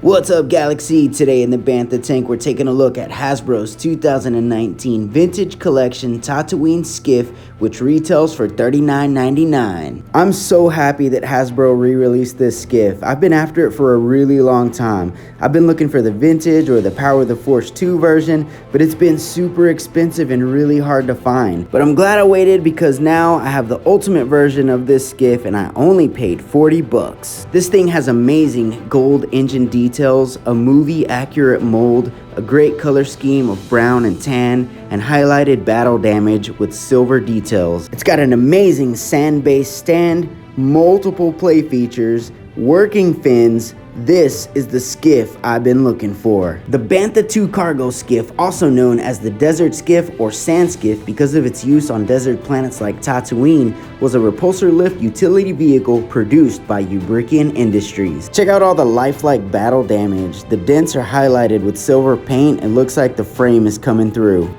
What's up, Galaxy? Today in the Bantha tank, we're taking a look at Hasbro's 2019 Vintage Collection Tatooine Skiff, which retails for $39.99. I'm so happy that Hasbro re-released this skiff. I've been after it for a really long time. I've been looking for the vintage or the Power of the Force 2 version, but it's been super expensive and really hard to find. But I'm glad I waited because now I have the ultimate version of this skiff and I only paid 40 bucks. This thing has amazing gold engine details, a movie accurate mold, a great color scheme of brown and tan, and highlighted battle damage with silver details. It's got an amazing sand-based stand, multiple play features, working fins. This is the skiff I've been looking for. The Bantha 2 cargo skiff, also known as the desert skiff or sand skiff because of its use on desert planets like Tatooine, was a repulsor lift utility vehicle produced by Ubrikian Industries. Check out all the lifelike battle damage. The dents are highlighted with silver paint and looks like the frame is coming through.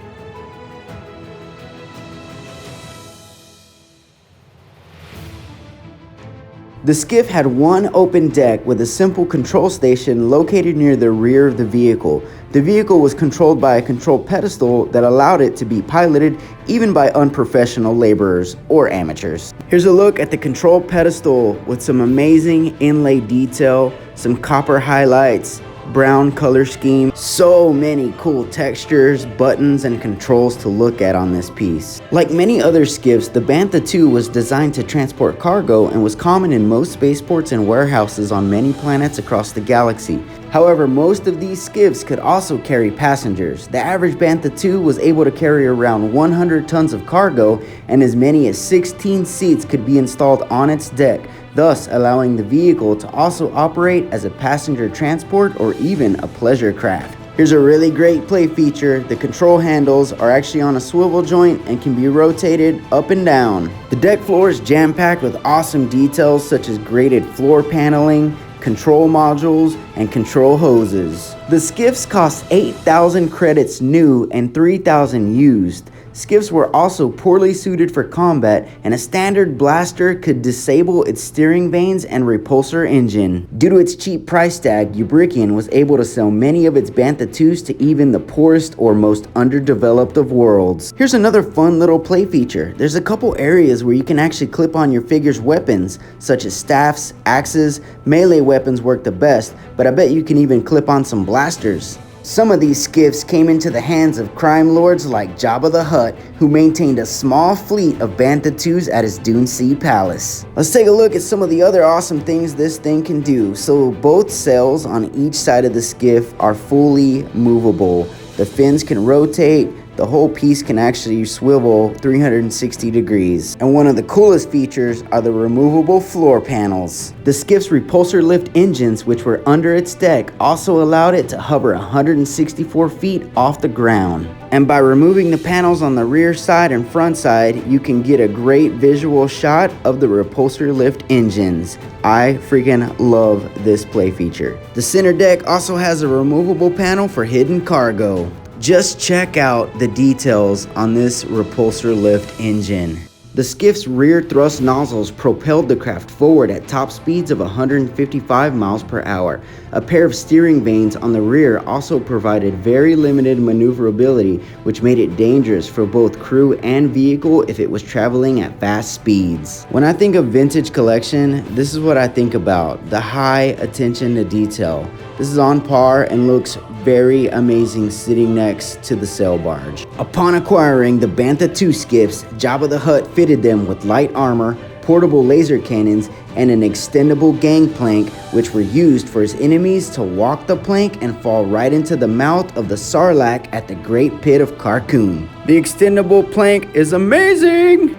The skiff had one open deck with a simple control station located near the rear of the vehicle. The vehicle was controlled by a control pedestal that allowed it to be piloted even by unprofessional laborers or amateurs. Here's a look at the control pedestal with some amazing inlay detail, some copper highlights, brown color scheme, so many cool textures, buttons, and controls to look at on this piece. Like many other skiffs, the Bantha 2 was designed to transport cargo and was common in most spaceports and warehouses on many planets across the galaxy. However, most of these skiffs could also carry passengers. The average Bantha 2 was able to carry around 100 tons of cargo, and as many as 16 seats could be installed on its deck, thus allowing the vehicle to also operate as a passenger transport or even a pleasure craft. Here's a really great play feature. The control handles are actually on a swivel joint and can be rotated up and down. The deck floor is jam-packed with awesome details such as graded floor paneling, control modules, and control hoses. The skiffs cost 8,000 credits new and 3,000 used. Skiffs were also poorly suited for combat, and a standard blaster could disable its steering vanes and repulsor engine. Due to its cheap price tag, Ubrikian was able to sell many of its Bantha 2s to even the poorest or most underdeveloped of worlds. Here's another fun little play feature. There's a couple areas where you can actually clip on your figure's weapons, such as staffs, axes. Melee weapons work the best, but I bet you can even clip on some blasters. Some of these skiffs came into the hands of crime lords like Jabba the Hutt, who maintained a small fleet of Bantha 2s at his Dune Sea Palace. Let's take a look at some of the other awesome things this thing can do. So both sails on each side of the skiff are fully movable. The fins can rotate. The whole piece can actually swivel 360 degrees. And one of the coolest features are the removable floor panels. The skiff's repulsor lift engines, which were under its deck, also allowed it to hover 164 feet off the ground. And by removing the panels on the rear side and front side, you can get a great visual shot of the repulsor lift engines. I freaking love this play feature. The center deck also has a removable panel for hidden cargo. Just check out the details on this repulsor lift engine. The skiff's rear thrust nozzles propelled the craft forward at top speeds of 155 miles per hour. A pair of steering vanes on the rear also provided very limited maneuverability, which made it dangerous for both crew and vehicle if it was traveling at fast speeds. When I think of vintage collection, this is what I think about: the high attention to detail. This is on par and looks very amazing sitting next to the sail barge. Upon acquiring the Bantha 2 skiffs, Jabba the Hutt fitted them with light armor, portable laser cannons, and an extendable gangplank, which were used for his enemies to walk the plank and fall right into the mouth of the Sarlacc at the Great Pit of Carkoon. The extendable plank is amazing!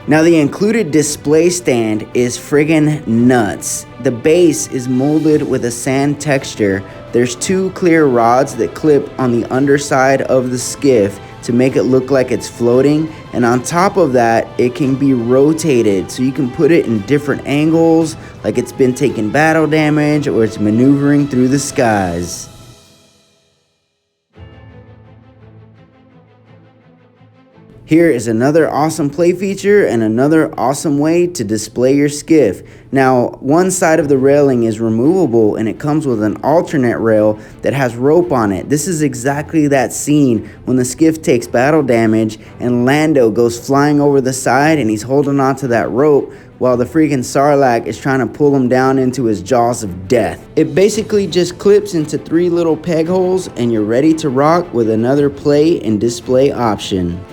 Now the included display stand is friggin' nuts. The base is molded with a sand texture. There's two clear rods that clip on the underside of the skiff to make it look like it's floating, and on top of that it can be rotated so you can put it in different angles, like it's been taking battle damage or it's maneuvering through the skies. Here is another awesome play feature and another awesome way to display your skiff. Now, one side of the railing is removable and it comes with an alternate rail that has rope on it. This is exactly that scene when the skiff takes battle damage and Lando goes flying over the side and he's holding onto that rope while the freaking Sarlacc is trying to pull him down into his jaws of death. It basically just clips into 3 little peg holes and you're ready to rock with another play and display option.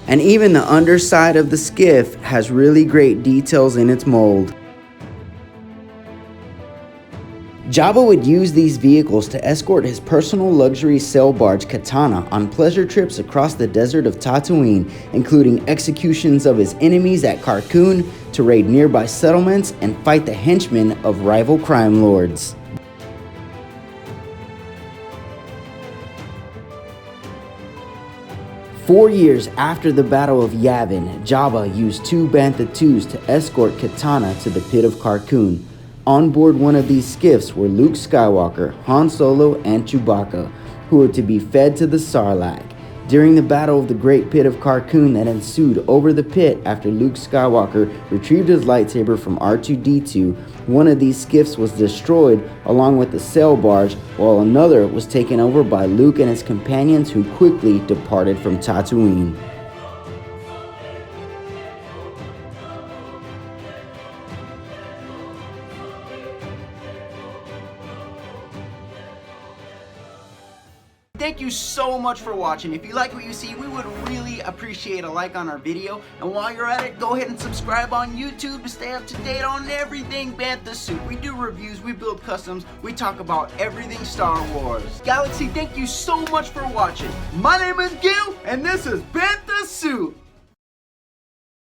And even the underside of the skiff has really great details in its mold. Jabba would use these vehicles to escort his personal luxury sail barge Katana on pleasure trips across the desert of Tatooine, including executions of his enemies at Carkoon, to raid nearby settlements and fight the henchmen of rival crime lords. Four years after the Battle of Yavin, Jabba used 2 Bantha 2s to escort Katana to the pit of Carkoon. On board one of these skiffs were Luke Skywalker, Han Solo, and Chewbacca, who were to be fed to the Sarlacc. During the Battle of the Great Pit of Carkoon that ensued over the pit after Luke Skywalker retrieved his lightsaber from R2-D2, one of these skiffs was destroyed along with the sail barge, while another was taken over by Luke and his companions, who quickly departed from Tatooine. Thank you so much for watching. If you like what you see, we would really appreciate a like on our video. And while you're at it, go ahead and subscribe on YouTube to stay up to date on everything Bantha Suit. We do reviews, we build customs, we talk about everything Star Wars. Galaxy, thank you so much for watching. My name is Gil, and this is Bantha Suit.